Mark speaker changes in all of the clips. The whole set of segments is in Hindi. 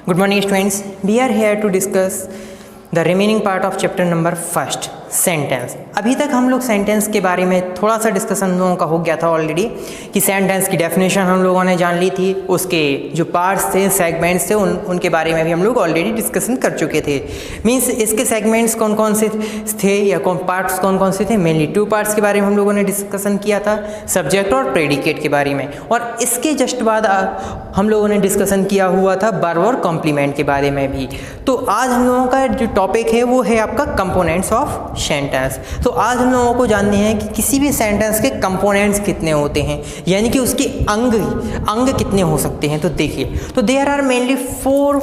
Speaker 1: Good morning students, we are here to discuss the remaining part of chapter number first sentence. अभी तक हम लोग सेंटेंस के बारे में थोड़ा सा डिस्कशन हम लोगों का हो गया था ऑलरेडी कि सेंटेंस की डेफिनेशन हम लोगों ने जान ली थी, उसके जो पार्ट्स थे सेगमेंट्स थे उनके बारे में भी हम लोग ऑलरेडी डिस्कशन कर चुके थे। मीन्स इसके सेगमेंट्स कौन कौन से थे या पार्ट्स कौन कौन से थे, मेनली 2 पार्ट्स के बारे में हम लोगों ने डिस्कशन किया था, सब्जेक्ट और प्रेडिकेट के बारे में। और इसके जस्ट बाद हम लोगों ने डिस्कशन किया हुआ था वर्ब और कॉम्प्लीमेंट के बारे में भी। तो आज हम लोगों का जो टॉपिक है वो है आपका कंपोनेंट्स ऑफ सेंटेंस। तो आज हम लोगों को जानने हैं कि किसी भी सेंटेंस के कंपोनेंट्स कितने होते हैं, यानी कि उसके अंग कितने हो सकते हैं। तो देखिए, तो there are mainly 4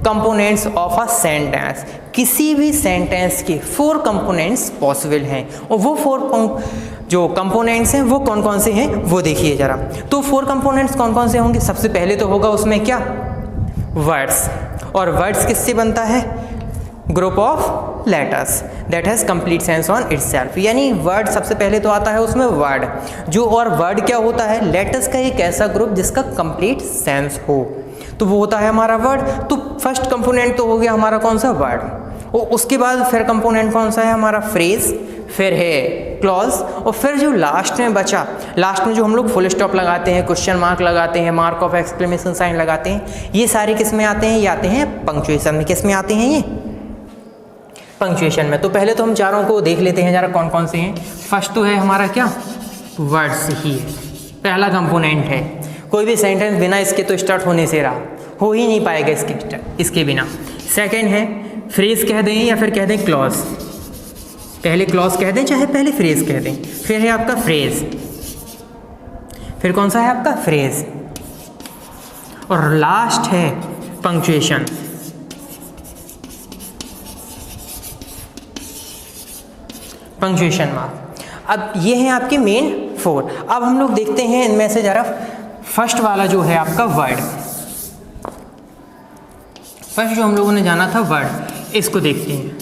Speaker 1: components of a sentence. किसी भी सेंटेंस के 4 कंपोनेंट्स पॉसिबल हैं, और वो 4 जो कंपोनेंट्स हैं वो कौन कौन से हैं वो देखिए ज़रा। तो 4 कंपोनेंट्स कौन कौन से होंगे? सबसे पहले तो होगा उसमें क्या, वर्ड्स। और वर्ड्स किससे बनता है? Group of letters that has complete sense on itself. यानी वर्ड सबसे पहले तो आता है उसमें वर्ड जो, और वर्ड क्या होता है? लेटर्स का एक ऐसा ग्रुप जिसका कंप्लीट सेंस हो, तो वो होता है हमारा वर्ड। तो फर्स्ट कंपोनेंट तो हो गया हमारा कौन सा? वर्ड। और उसके बाद फिर कंपोनेंट कौन सा है हमारा? फ्रेज, फिर है क्लॉज, और फिर जो लास्ट में बचा, लास्ट में जो हम लोग फुल स्टॉप लगाते हैं, क्वेश्चन मार्क लगाते हैं, मार्क ऑफ एक्सक्लेमेशन साइन लगाते हैं, ये सारे किस में आते हैं? ये आते हैं पंक्चुएशन में। किस में आते हैं? ये पंक्चुएशन में। तो पहले तो हम चारों को देख लेते हैं जरा कौन कौन से हैं। फर्स्ट तो है हमारा क्या? वर्ड्स ही है, पहला कंपोनेंट है। कोई भी सेंटेंस बिना इसके तो स्टार्ट होने से रहा हो ही नहीं पाएगा इसके बिना। सेकंड है फ्रेज कह दें या फिर कह दें क्लॉज, पहले क्लॉज कह दें चाहे पहले फ्रेज कह दें। फिर है आपका फ्रेज, फिर कौन सा है आपका? फ्रेज, और लास्ट है पंक्चुएशन। Punctuation mark. अब ये हैं आपके मेन 4। अब हम लोग देखते हैं इनमें से जरा फर्स्ट वाला जो है आपका वर्ड। फर्स्ट जो हम लोगों ने जाना था वर्ड, इसको देखते हैं।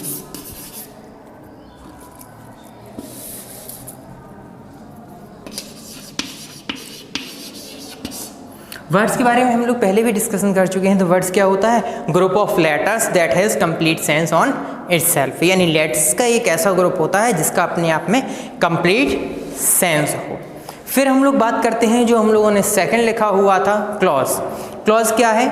Speaker 1: वर्ड्स के बारे में हम लोग पहले भी डिस्कशन कर चुके हैं। तो वर्ड्स क्या होता है? Group of letters that has complete sense on itself. यानी लेटर्स का एक ऐसा ग्रुप होता है जिसका अपने आप में कंप्लीट सेंस हो। फिर हम लोग बात करते हैं जो हम लोगों ने सेकंड लिखा हुआ था, क्लॉज। क्लॉज क्या है?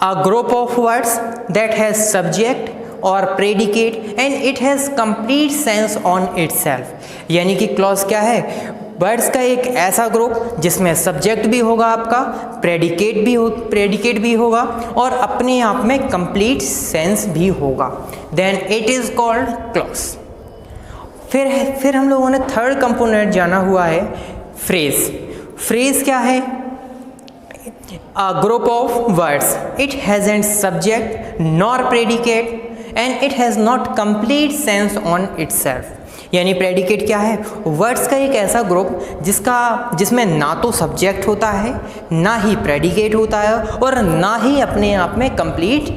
Speaker 1: A group of words that has subject और predicate and it has complete sense on itself. यानी कि क्लॉज क्या है? वर्ड्स का एक ऐसा ग्रुप जिसमें सब्जेक्ट भी होगा आपका, प्रेडिकेट भी होगा, और अपने आप में कंप्लीट सेंस भी होगा, then it is called clause. फिर हम लोगों ने थर्ड कंपोनेंट जाना हुआ है फ्रेज। फ्रेज क्या है? A group of words it hasn't subject nor predicate and it has not complete sense on itself. यानी प्रेडिकेट क्या है? वर्ड्स का एक ऐसा ग्रुप जिसमें ना तो सब्जेक्ट होता है, ना ही प्रेडिकेट होता है, और ना ही अपने आप में कंप्लीट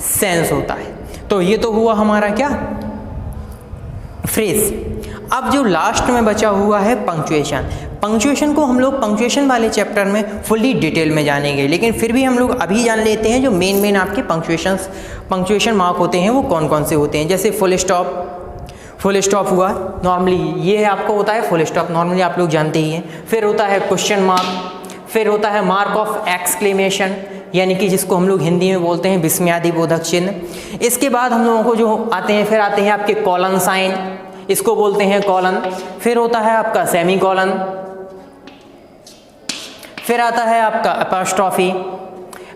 Speaker 1: सेंस होता है। तो ये तो हुआ हमारा क्या? फ्रेज। अब जो लास्ट में बचा हुआ है पंक्चुएशन। पंक्चुएशन को हम लोग पंक्चुएशन वाले चैप्टर में फुल्ली डिटेल में जानेंगे, लेकिन फिर भी हम लोग अभी जान लेते हैं जो मेन आपके पंक्चुएशन मार्क होते हैं वो कौन कौन से होते हैं। जैसे फुल स्टॉप हुआ, नॉर्मली ये आपको होता है फुल स्टॉप, नॉर्मली आप लोग जानते ही हैं। फिर होता है क्वेश्चन मार्क, फिर होता है मार्क ऑफ एक्सक्लेमेशन, यानी कि जिसको हम लोग हिंदी में बोलते हैं विस्मयादि बोधक चिन्ह। इसके बाद हम लोगों को जो आते हैं आपके कॉलन साइन, इसको बोलते हैं कॉलन। फिर होता है आपका सेमी कॉलन, फिर आता है आपका अपॉस्ट्रॉफी।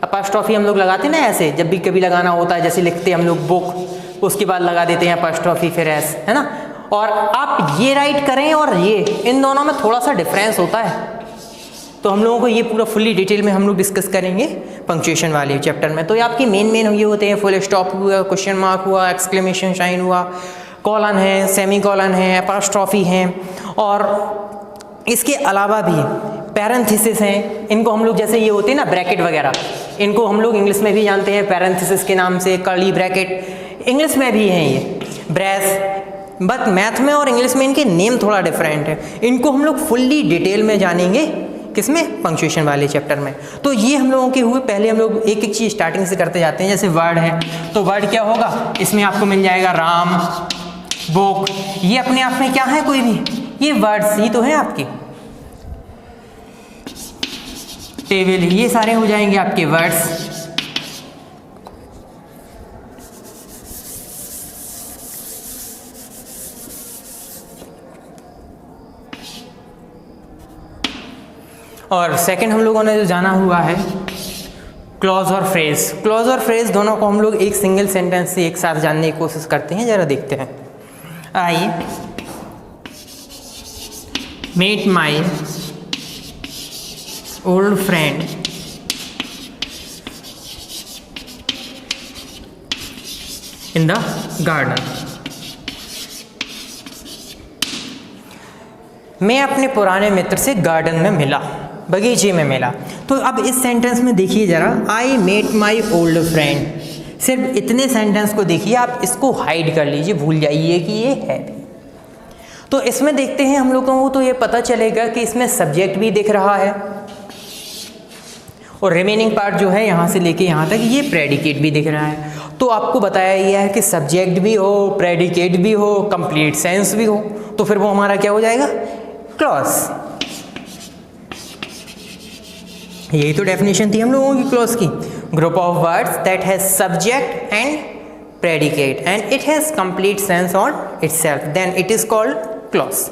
Speaker 1: अपॉस्ट्रॉफी हम लोग लगाते हैं ना ऐसे, जब भी कभी लगाना होता है, जैसे लिखते हैं हम लोग बुक, उसके बाद लगा देते हैं अपॉस्ट्रॉफी फिर एस, है ना। और आप ये राइट करें और ये, इन दोनों में थोड़ा सा डिफरेंस होता है। तो हम लोगों को ये पूरा फुल्ली डिटेल में हम लोग डिस्कस करेंगे पंक्चुएशन वाले चैप्टर में। तो ये आपके मेन ये होते हैं, फुल स्टॉप हुआ, क्वेश्चन मार्क हुआ, एक्सक्लेमेशन साइन हुआ, कॉलन है, सेमी कॉलन है, अपॉस्ट्रॉफी है, और इसके अलावा भी पैरेंथेसिस हैं। इनको हम लोग, जैसे ये होते हैं ना ब्रैकेट वगैरह, इनको हम लोग इंग्लिश में भी जानते हैं पैरेंथेसिस के नाम से, कर्ली ब्रैकेट इंग्लिश में भी हैं ये, ब्रेस। बट मैथ में और इंग्लिश में इनके नेम थोड़ा डिफरेंट है। इनको हम लोग फुल्ली डिटेल में जानेंगे किसमें, पंक्चुएशन वाले चैप्टर में। तो ये हम लोगों के हुए। पहले हम लोग एक एक चीज़ स्टार्टिंग से करते जाते हैं। जैसे वर्ड है तो वर्ड क्या होगा, इसमें आपको मिल जाएगा राम, बुक, ये अपने आप में क्या है, कोई भी ये वर्ड्स ही तो है आपके। टेबल, ये सारे हो जाएंगे आपके वर्ड्स। और सेकंड हम लोगों ने जो जाना हुआ है क्लॉज और फ्रेज। क्लॉज और फ्रेज दोनों को हम लोग एक सिंगल सेंटेंस से एक साथ जानने की कोशिश करते हैं। जरा देखते हैं, आइए। Met my old friend in the garden. मैं अपने पुराने मित्र से गार्डन में मिला, बगीचे में मिला। तो अब इस सेंटेंस में देखिए जरा, I met my old friend. सिर्फ इतने सेंटेंस को देखिए, आप इसको हाइड कर लीजिए, भूल जाइए कि ये है। तो इसमें देखते हैं हम लोगों को, तो ये पता चलेगा कि इसमें सब्जेक्ट भी दिख रहा है और रिमेनिंग पार्ट जो है यहाँ से लेके यहाँ तक ये प्रेडिकेट भी दिख रहा है। तो आपको बताया गया है कि सब्जेक्ट भी हो, प्रेडिकेट भी हो, कंप्लीट सेंस भी हो, तो फिर वो हमारा क्या हो जाएगा, क्लॉज। यही तो डेफिनेशन थी हम लोगों की क्लॉज की। Group of words that has subject and predicate and it has complete sense on itself, then it is called clause.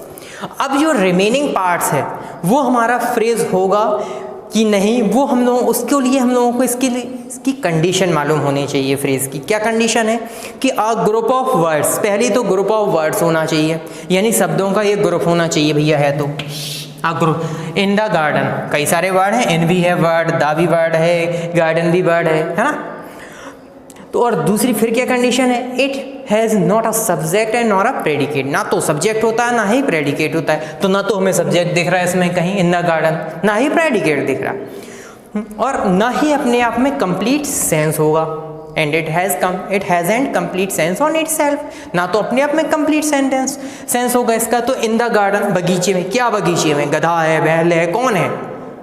Speaker 1: अब जो रिमेनिंग पार्ट्स है वो हमारा फ्रेज होगा कि नहीं, वो हम लोग उसके लिए हम लोगों को इसकी कंडीशन मालूम होनी चाहिए। फ्रेज की क्या कंडीशन है कि अ ग्रुप ऑफ वर्ड्स, पहले तो ग्रुप ऑफ वर्ड्स होना चाहिए, यानी शब्दों का ये ग्रुप होना चाहिए भैया। है तो a group in the garden, कई सारे वर्ड हैं, इन भी है वर्ड, द भी वर्ड है, गार्डन भी वर्ड है ना। तो और दूसरी फिर क्या कंडीशन है, it has not a subject and not a predicate. ना तो सब्जेक्ट होता है ना ही प्रेडिकेट होता है। तो ना तो हमें सब्जेक्ट दिख रहा है इसमें कहीं इन द गार्डन, ना ही प्रेडिकेट दिख रहा, और ना ही अपने आप में कंप्लीट सेंस होगा। And it has and complete sense on itself, ना तो अपने आप में कंप्लीट सेंस होगा इसका। तो इन द गार्डन, बगीचे में, क्या बगीचे में, गधा है, बैल है, कौन है,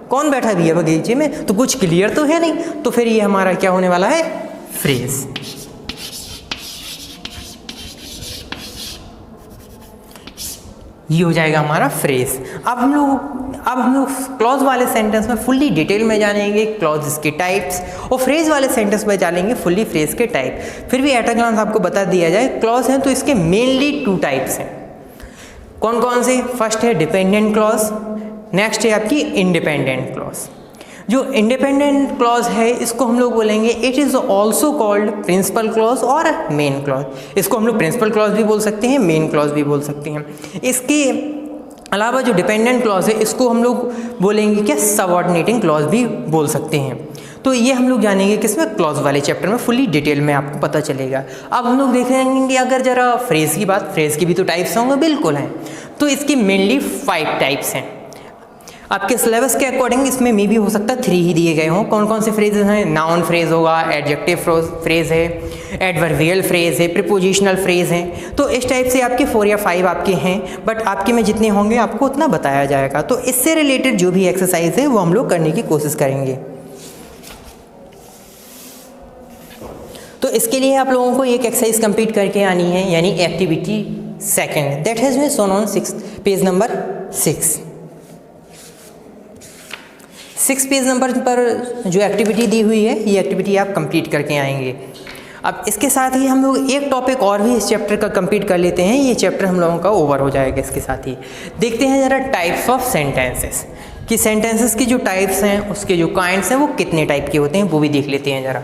Speaker 1: कौन बैठा भी है बगीचे में, तो कुछ क्लियर तो है नहीं। तो फिर ये हमारा क्या होने वाला है, फ्रेज। ये हो जाएगा हमारा फ्रेज। अब हम लोग क्लॉज वाले सेंटेंस में फुल्ली डिटेल में जानेंगे क्लॉज के टाइप्स, और फ्रेज वाले सेंटेंस में जानेंगे फुल्ली फ्रेज के टाइप। फिर भी एट अ ग्लांस आपको बता दिया जाए, क्लॉज हैं तो इसके मेनली 2 टाइप्स हैं। कौन कौन से, फर्स्ट है डिपेंडेंट क्लॉज, नेक्स्ट है आपकी इंडिपेंडेंट क्लॉज। जो इंडिपेंडेंट क्लॉज है इसको हम लोग बोलेंगे it is also called principal clause और मेन क्लॉज। इसको हम लोग प्रिंसिपल क्लॉज भी बोल सकते हैं, मेन क्लॉज भी बोल सकते हैं। इसके अलावा जो डिपेंडेंट क्लॉज है इसको हम लोग बोलेंगे क्या, सबऑर्डिनेटिंग क्लॉज भी बोल सकते हैं। तो ये हम लोग जानेंगे किसमें, क्लॉज वाले चैप्टर में फुल्ली डिटेल में आपको पता चलेगा। अब हम लोग देखेंगे अगर जरा फ्रेज की बात, फ्रेज की भी तो टाइप्स होंगे, बिल्कुल हैं। तो इसकी मेनली 5 टाइप्स हैं। आपके सिलेबस के अकॉर्डिंग इसमें मे भी हो सकता है 3 ही दिए गए हों। कौन कौन से फ्रेजेस हैं, नाउन फ्रेज होगा, एडजेक्टिव फ्रेज है, एडवर्बियल फ्रेज है, प्रीपोजिशनल फ्रेज हैं। तो इस टाइप से आपके 4 या 5 आपके हैं, बट आपके में जितने होंगे आपको उतना बताया जाएगा। तो इससे रिलेटेड जो भी एक्सरसाइज है वो हम लोग करने की कोशिश करेंगे। तो इसके लिए आप लोगों को एक एक्सरसाइज कंप्लीट करके आनी है, यानी activity second, that has been shown on page number 6 page number पर जो एक्टिविटी दी हुई है ये एक्टिविटी आप कंप्लीट करके आएंगे। अब इसके साथ ही हम लोग एक टॉपिक और भी इस चैप्टर का कंप्लीट कर लेते हैं, ये चैप्टर हम लोगों का ओवर हो जाएगा। इसके साथ ही देखते हैं ज़रा टाइप्स ऑफ सेंटेंसेस, कि सेंटेंसेस की जो टाइप्स हैं उसके जो काइंड्स हैं वो कितने टाइप के होते हैं, वो भी देख लेते हैं ज़रा।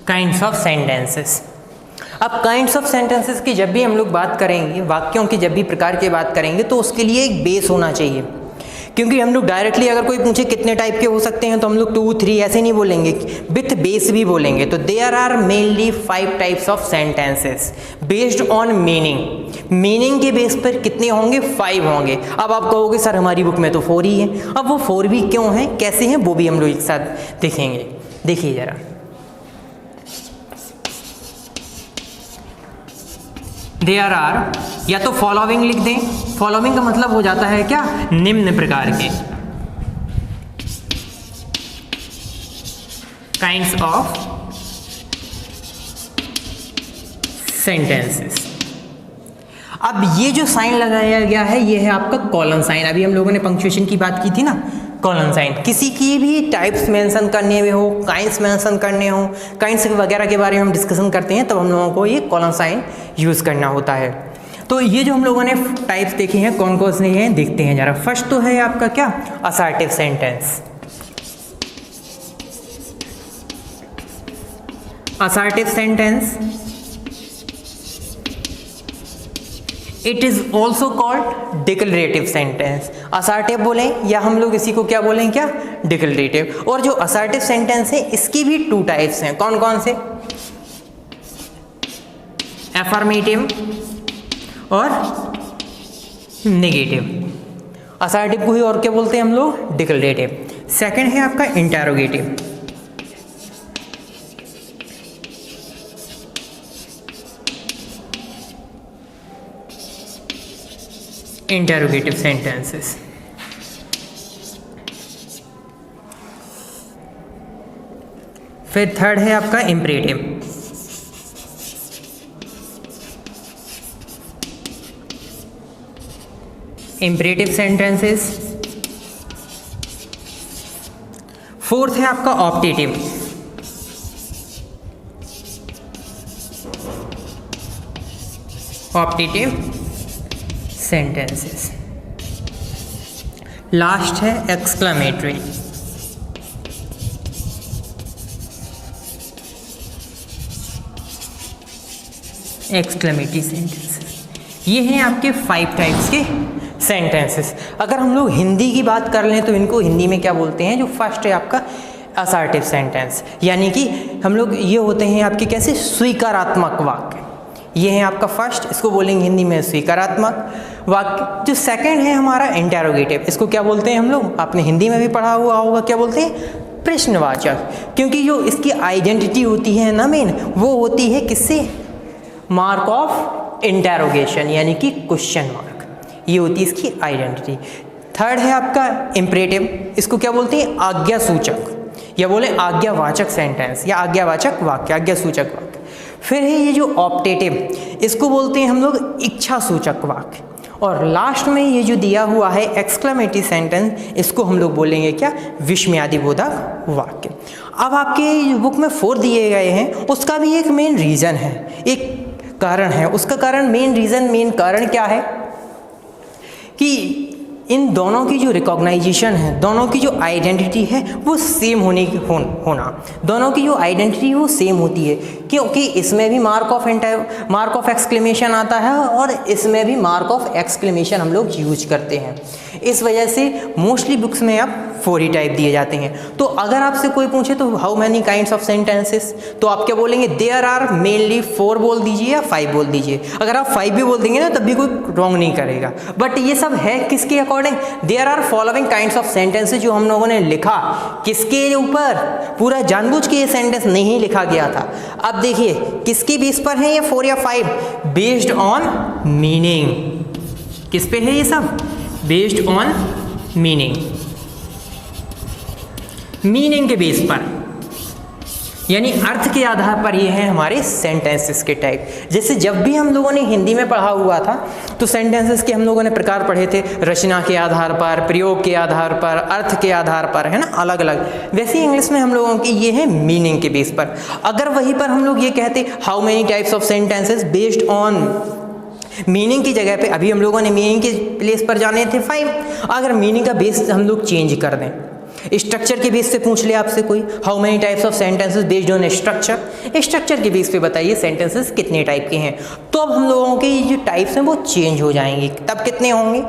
Speaker 1: Kinds of sentences. अब काइंड्स ऑफ सेंटेंसेस की जब भी हम लोग बात करेंगे, वाक्यों की जब भी प्रकार की बात करेंगे, तो उसके लिए एक बेस होना चाहिए क्योंकि हम लोग डायरेक्टली अगर कोई पूछे कितने टाइप के हो सकते हैं तो हम लोग 2, 3 ऐसे नहीं बोलेंगे, विथ बेस भी बोलेंगे। तो there are mainly 5 types of sentences based on meaning. Meaning के बेस पर कितने होंगे? 5 होंगे। अब आप कहोगे सर हमारी बुक में तो 4 ही है। अब वो 4 भी क्यों हैं, कैसे हैं, वो भी हम लोग एक साथ देखेंगे। देखिए जरा, देयर आर, या तो फॉलोइंग लिख दें। फॉलोइंग का मतलब हो जाता है क्या? निम्न प्रकार के, काइंड्स ऑफ सेंटेंसेस। अब ये जो साइन लगाया गया है ये है आपका कॉलन साइन। अभी हम लोगों ने पंक्चुएशन की बात की थी ना, कॉलन साइन। किसी की भी टाइप्स मेंशन करने में हो, काइंड्स मेंशन करने हो, काइंड्स वगैरह के बारे में हम डिस्कशन करते हैं, तब हम लोगों को ये कॉलन साइन यूज़ करना होता है। तो ये जो हम लोगों ने टाइप्स देखे हैं कौन कौन से हैं, देखते हैं जरा। फर्स्ट तो है आपका क्या? Assertive sentence. Assertive sentence, it is also called declarative sentence. Assertive बोले या हम लोग इसी को क्या बोलें, क्या? डिक्लेरेटिव। और जो असर्टिव सेंटेंस है इसकी भी 2 टाइप्स हैं। कौन कौन से? एफर्मेटिव और नेगेटिव। असर्टिव को ही और क्या बोलते हैं हम लोग? डिक्लेरेटिव। सेकंड है आपका इंटरोगेटिव। Interrogative sentences. फिर थर्ड है आपका इम्परेटिव। Imperative sentences. फोर्थ है आपका ऑप्टेटिव। Optative sentences. लास्ट है एक्सक्लेमेटरी। Exclamatory sentences. ये हैं आपके 5 टाइप्स के सेंटेंसेस। अगर हम लोग हिंदी की बात कर लें तो इनको हिंदी में क्या बोलते हैं? जो फर्स्ट है आपका असर्टिव सेंटेंस, यानी कि हम लोग ये होते हैं आपके कैसे? स्वीकारात्मक वाक्य। ये है आपका फर्स्ट, इसको बोलेंगे हिंदी में स्वीकारात्मक वाक्य। जो सेकंड है हमारा इंटरोगेटिव, इसको क्या बोलते हैं हम लोग? आपने हिंदी में भी पढ़ा हुआ होगा, क्या बोलते हैं? प्रश्नवाचक। क्योंकि जो इसकी आइडेंटिटी होती है ना मेन, वो होती है किससे? मार्क ऑफ इंटरोगेशन, यानी कि क्वेश्चन मार्क। ये होती है इसकी आइडेंटिटी। थर्ड है आपका इम्परेटिव, इसको क्या बोलते हैं? आज्ञा सूचक, या बोले आज्ञावाचक सेंटेंस या आज्ञावाचक वाक्य, आज्ञा सूचक वाक्य। फिर है ये जो ऑप्टेटिव, इसको बोलते हैं हम लोग इच्छा सूचक वाक्य। और लास्ट में ये जो दिया हुआ है एक्सक्लेमेटरी सेंटेंस, इसको हम लोग बोलेंगे क्या? विस्मयादिबोधक वाक्य। अब आपके बुक में 4 दिए गए हैं, उसका भी एक मेन रीज़न है, एक कारण है। उसका कारण मेन कारण क्या है कि इन दोनों की जो रिकॉग्नाइजेशन है, दोनों की जो आइडेंटिटी है वो सेम होना, दोनों की जो आइडेंटिटी है वो सेम होती है, क्योंकि इसमें भी मार्क ऑफ एक्सक्लेमेशन आता है और इसमें भी मार्क ऑफ एक्सक्लेमेशन हम लोग यूज करते हैं। इस वजह से मोस्टली बुक्स में अब 4 ही टाइप दिए जाते हैं। तो अगर आपसे कोई पूछे तो how many kinds of sentences, तो आप क्या बोलेंगे? देयर आर मेनली 4 बोल दीजिए या 5 बोल दीजिए। अगर आप 5 भी बोल देंगे ना तब भी कोई रॉन्ग नहीं करेगा। बट ये सब है किसके according? There are following kinds of sentences, जो हम लोगों ने लिखा किसके ऊपर? पूरा जानबूझ के ये सेंटेंस नहीं लिखा गया था। अब देखिए किसके बेस पर है ये 4 या 5? Based on meaning. किस पे है ये सब? Based on meaning. मीनिंग के बेस पर, यानी अर्थ के आधार पर ये हैं हमारे सेंटेंसेस के टाइप। जैसे जब भी हम लोगों ने हिंदी में पढ़ा हुआ था तो सेंटेंसेस के हम लोगों ने प्रकार पढ़े थे, रचना के आधार पर, प्रयोग के आधार पर, अर्थ के आधार पर, है ना, अलग अलग। वैसे ही इंग्लिश में हम लोगों की ये है मीनिंग के बेस पर। अगर वहीं पर हम लोग ये कहते how many types of sentences based on meaning की जगह पे, अभी हम लोगों ने मीनिंग के प्लेस पर जाने थे 5, अगर मीनिंग का बेस हम लोग चेंज कर दें, स्ट्रक्चर के बेस से पूछ ले आपसे कोई how many types of sentences based on structure के बेस पे बताइए सेंटेंसेस कितने टाइप के हैं, तो अब हम लोगों के जो टाइप्स हैं वो चेंज हो जाएंगे। तब कितने होंगे?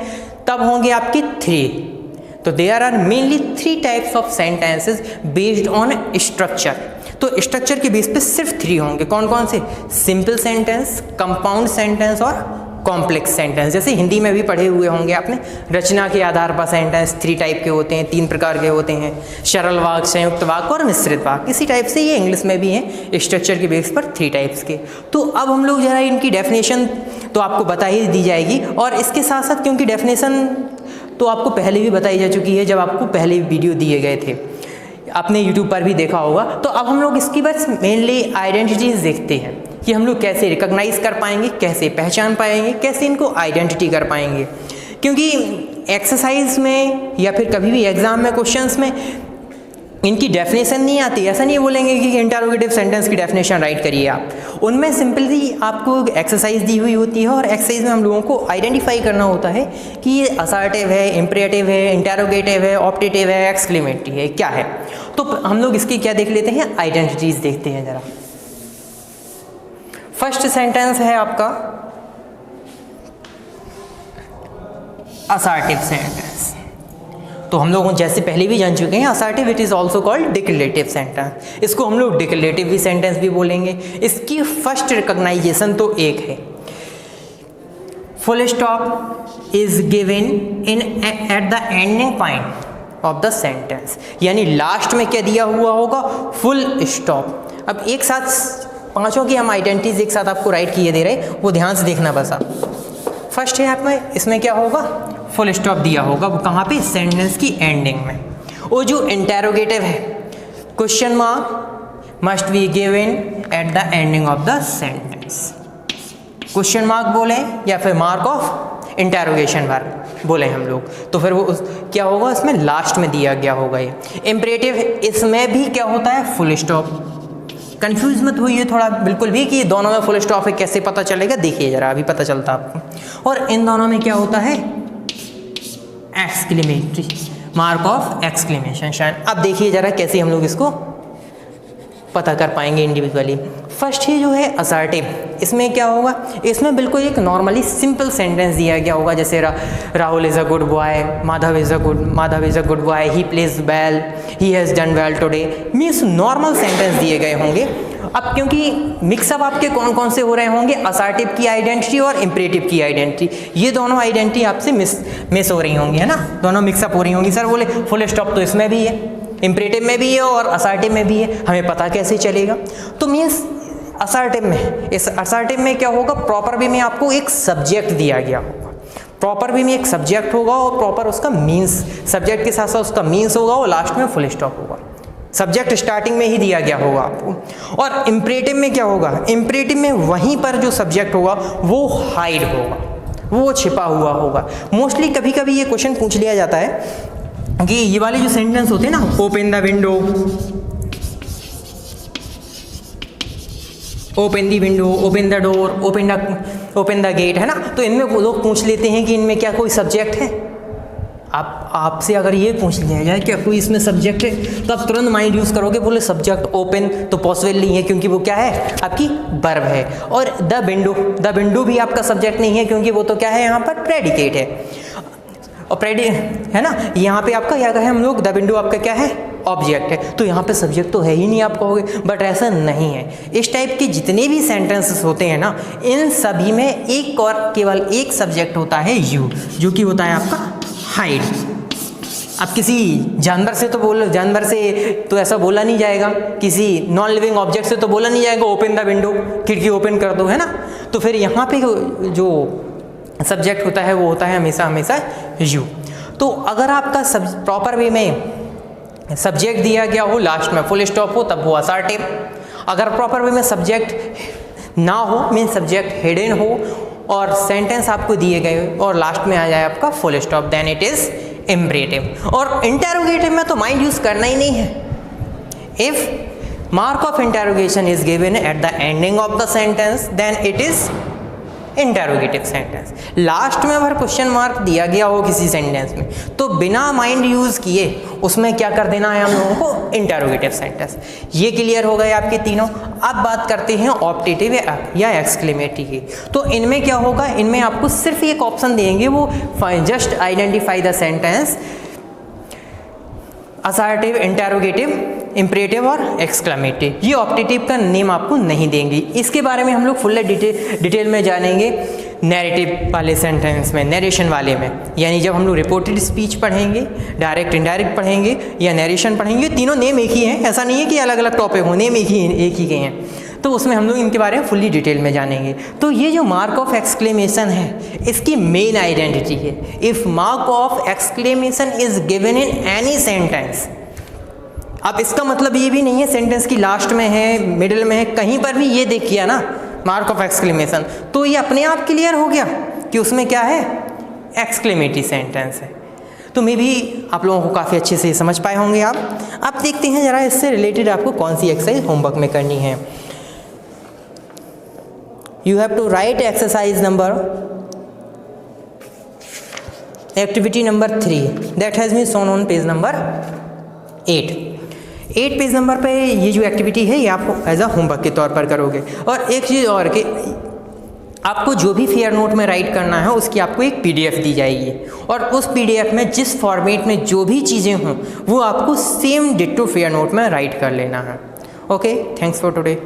Speaker 1: तब होंगे आपके 3। तो there are mainly 3 types of sentences based on structure. तो स्ट्रक्चर के बेस पे सिर्फ 3 होंगे। कौन कौन से? सिंपल सेंटेंस, कंपाउंड सेंटेंस और कॉम्प्लेक्स सेंटेंस। जैसे हिंदी में भी पढ़े हुए होंगे आपने, रचना के आधार पर सेंटेंस 3 टाइप के होते हैं, 3 प्रकार के होते हैं, सरल वाक्य, संयुक्त वाक्य और मिश्रित वाक्य। इसी टाइप से ये इंग्लिश में भी हैं, स्ट्रक्चर के बेस पर 3 टाइप्स के। तो अब हम लोग जरा इनकी डेफिनेशन तो आपको बता ही दी जाएगी, और इसके साथ साथ क्योंकि डेफिनेशन तो आपको पहले भी बताई जा चुकी है जब आपको पहले वीडियो दिए गए थे, आपने YouTube पर भी देखा होगा। तो अब हम लोग इसकी बस मेनली आइडेंटिटीज देखते हैं कि हम लोग कैसे रिकॉग्नाइज कर पाएंगे, कैसे पहचान पाएंगे, कैसे इनको आइडेंटिटी कर पाएंगे। क्योंकि एक्सरसाइज में या फिर कभी भी एग्जाम में क्वेश्चंस में इनकी डेफिनेशन नहीं आती। ऐसा नहीं बोलेंगे कि इंटरोगेटिव सेंटेंस की डेफिनेशन राइट करिए आप। उनमें सिंपली आपको एक्सरसाइज दी हुई होती है, और एक्सरसाइज में हम लोगों को आइडेंटिफाई करना होता है कि ये असर्टिव है, इम्परेटिव है, इंटरोगेटिव है, ऑप्टेटिव है, एक्सक्लेमेटरी है, क्या है। तो हम लोग इसकी क्या देख लेते हैं, आइडेंटिटीज देखते हैं जरा। फर्स्ट सेंटेंस है आपका असर्टिव सेंटेंस। तो हम लोग जैसे पहले भी जान चुके हैं, assertive it is also called declarative sentence. इसको हम लोग डिक्लेरेटिव भी सेंटेंस भी बोलेंगे। इसकी फर्स्ट रिकॉग्नाइजेशन तो एक है, full stop is given in eight the ending point of the sentence, यानी लास्ट में क्या दिया हुआ होगा, फुल स्टॉप। अब एक साथ पांचों की हम आइडेंटिटीज एक साथ आपको राइट किए दे रहे, वो ध्यान से देखना बस आप। फर्स्ट है आप में, इसमें क्या होगा, फुल स्टॉप दिया होगा, वो कहाँ पे, सेंटेंस की एंडिंग में। वो जो इंटरोगेटिव है, question mark must be given at the ending of the sentence. Question mark बोले या फिर मार्क ऑफ इंटरोगेशन वर्ब बोले हम लोग, तो फिर वो क्या होगा, इसमें लास्ट में दिया गया होगा। ये इम्परेटिव, इसमें भी क्या होता है, फुल स्टॉप। कंफ्यूज मत होइए थोड़ा बिल्कुल भी कि दोनों में फुल स्टॉप है, कैसे पता चलेगा, देखिए जरा, अभी पता चलता आपको। और इन दोनों में क्या होता है, एक्सक्लेमेटरी, मार्क ऑफ एक्सक्लेमेशन। अब देखिए जरा कैसे हम लोग इसको पता कर पाएंगे इंडिविजुअली। फर्स्ट ही जो है असर्टिव, इसमें क्या होगा, इसमें बिल्कुल एक नॉर्मली सिंपल सेंटेंस दिया गया होगा, जैसे Rahul is a good boy, Madhav is a good boy, he plays well, he has done well today, means normal sentence दिए गए होंगे। अब क्योंकि मिक्सअप आपके कौन कौन से हो रहे होंगे, असर्टिव की आइडेंटिटी और इम्परेटिव की आइडेंटिटी, ये दोनों आइडेंटिटी आपसे मिस हो रही होंगी, है ना, दोनों मिक्सअप हो रही होंगी। सर बोले फुल स्टॉप तो इसमें भी है, इम्परेटिव में भी है और असर्टिव में भी है, हमें पता कैसे चलेगा। तो मीन्स असर्टिव में, इस असर्टिव में क्या होगा, प्रॉपर वे में आपको एक सब्जेक्ट दिया गया होगा, प्रॉपर वे में एक सब्जेक्ट होगा और प्रॉपर उसका मीन्स, सब्जेक्ट के साथ साथ उसका मीन्स होगा और लास्ट में फुल स्टॉप होगा। सब्जेक्ट स्टार्टिंग में ही दिया गया होगा आपको। और इम्परेटिव में क्या होगा, इम्परेटिव में वहीं पर जो सब्जेक्ट होगा वो हाइड होगा, वो छिपा हुआ होगा। मोस्टली कभी कभी ये क्वेश्चन पूछ लिया जाता है कि ये वाले जो सेंटेंस होते हैं ना, open the window, open the window, open the door, open the gate, है ना, तो इनमें वो लोग पूछ लेते हैं कि इनमें क्या कोई सब्जेक्ट है। आपसे अगर ये पूछ लिया जाए क्या कोई इसमें सब्जेक्ट है, तो आप तुरंत माइंड यूज़ करोगे, बोले सब्जेक्ट ओपन तो पॉसिबल नहीं है, क्योंकि वो क्या है, आपकी वर्ब है। और द विंडो भी आपका सब्जेक्ट नहीं है, क्योंकि वो तो क्या है, यहाँ पर प्रेडिकेट है। और है ना, यहाँ पे आपका क्या कहे हम लोग, द विंडो आपका क्या है, ऑब्जेक्ट है, तो यहाँ पे सब्जेक्ट तो है ही नहीं आप कहोगे। बट ऐसा नहीं है, इस टाइप के जितने भी सेंटेंसेस होते हैं ना, इन सभी में एक और केवल एक सब्जेक्ट होता है यू, जो कि होता है आपका हाइड। अब किसी जानवर से तो ऐसा बोला नहीं जाएगा, किसी नॉन लिविंग ऑब्जेक्ट से तो बोला नहीं जाएगा ओपन द विंडो, खिड़की ओपन कर दो, है ना। तो फिर यहाँ पे जो सब्जेक्ट होता है वो होता है हमेशा यू। तो अगर आपका प्रॉपर वे में सब्जेक्ट दिया गया हो, लास्ट में फुल स्टॉप हो, तब वो असर्टिव। अगर प्रॉपर वे में सब्जेक्ट ना हो, मीन सब्जेक्ट हिडन हो और सेंटेंस आपको दिए गए और लास्ट में आ जाए आपका full stop, then it is imperative. और इंटरोगेटिव में तो माइंड यूज करना ही नहीं है। If mark of interrogation is given at the ending of the sentence, then it is interrogative sentence. Last में अगर क्वेश्चन मार्क दिया गया हो किसी सेंटेंस में, तो बिना माइंड यूज किए उसमें क्या कर देना है हम लोगों को, इंटरोगेटिव सेंटेंस। ये क्लियर हो गए आपके तीनों। अब बात करते हैं ऑप्टेटिव या एक्सक्लेमेटरी की। तो इनमें क्या होगा, इनमें आपको सिर्फ एक ऑप्शन देंगे, वो just identify the sentence assertive, interrogative, imperative और एक्सक्लेमेटिव। ये ऑप्टेटिव का नेम आपको नहीं देंगी। इसके बारे में हम लोग फुल डिटेल में जानेंगे नैरेटिव वाले सेंटेंस में, नरेशन वाले में। यानी जब हम लोग रिपोर्टेड स्पीच पढ़ेंगे, डायरेक्ट इनडायरेक्ट पढ़ेंगे या नरेशन पढ़ेंगे, तीनों नेम एक ही हैं, ऐसा नहीं है कि अलग अलग टॉपिक हो, नेम एक ही के हैं। तो उसमें हम लोग इनके बारे में फुल्ली डिटेल में जानेंगे। तो ये जो मार्क ऑफ एक्सक्लेमेशन है, इसकी मेन आइडेंटिटी है। If mark of exclamation is given in any sentence, अब इसका मतलब ये भी नहीं है सेंटेंस की लास्ट में है, मिडिल में है, कहीं पर भी ये देख किया ना मार्क ऑफ एक्सक्लेमेशन, तो ये अपने आप क्लियर हो गया कि उसमें क्या है, एक्सक्लेमेटरी सेंटेंस है। तो मे भी आप लोगों को काफ़ी अच्छे से समझ पाए होंगे आप। अब देखते हैं ज़रा इससे रिलेटेड आपको कौन सी एक्सरसाइज होमवर्क में करनी है। You have to write exercise number activity number 3 that has been shown on page number 8 page number पे ये जो एक्टिविटी है ये आप एज अ होमवर्क के तौर पर करोगे। और एक चीज़ और कि आपको जो भी फेयर नोट में राइट करना है उसकी आपको एक पीडीएफ दी जाएगी, और उस पीडीएफ में जिस फॉर्मेट में जो भी चीज़ें हों वो आपको सेम डिट्टो फेयर नोट में राइट कर लेना है। Okay, thanks for today.